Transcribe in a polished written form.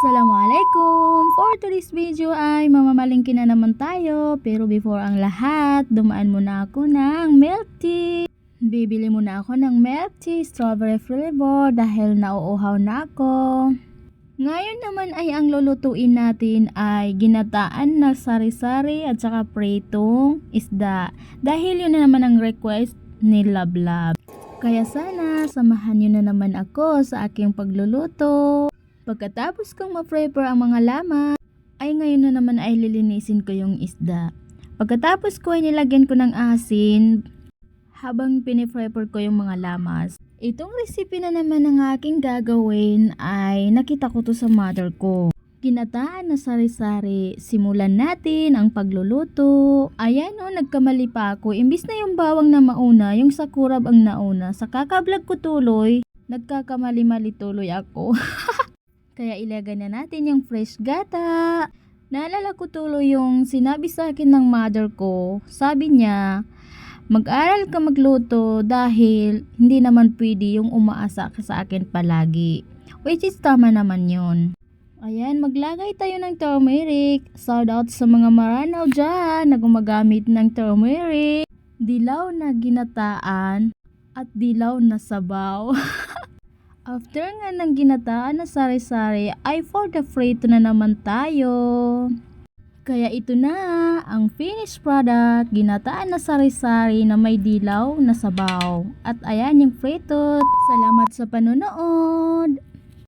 Assalamualaikum! For today's video ay mamamalingki na naman tayo. Pero before ang lahat, dumaan muna ako ng milk tea. Bibili muna ako ng milk tea, strawberry flavor dahil nauuhaw na ako. Ngayon naman ay ang lulutuin natin ay ginataan na sari-sari at saka pritong isda. Dahil yun na naman ang request ni Lablab. Kaya sana samahan nyo na naman ako sa aking pagluluto. Pagkatapos kong ma-prepare ang mga laman, ay ngayon na naman ay lilinisin ko yung isda. Pagkatapos ko ay nilagyan ko ng asin habang piniprepare ko yung mga lamas. Itong recipe na naman ng aking gagawin ay nakita ko to sa mother ko. Ginataan na sari-sari. Simulan natin ang pagluluto. Ayan o, nagkamali pa ako. Imbis na yung bawang na mauna, yung sakurab ang nauna. Sa kakablog ko tuloy, nagkakamali-mali tuloy ako. Kaya ilagay na natin yung fresh gata. Naalala ko tuloy yung sinabi sa akin ng mother ko. Sabi niya, mag-aral ka magluto dahil hindi naman pwede yung umaasa ka sa akin palagi. Which is tama naman yun. Ayan, maglagay tayo ng turmeric. Shout out sa mga maranaw dyan na gumagamit ng turmeric. Dilaw na ginataan at dilaw na sabaw. After nga ng ginataan na sari-sari ay for the frito na naman tayo. Kaya ito na ang finished product, ginataan na sari-sari na may dilaw na sabaw. At ayan yung frito. Salamat sa panonood.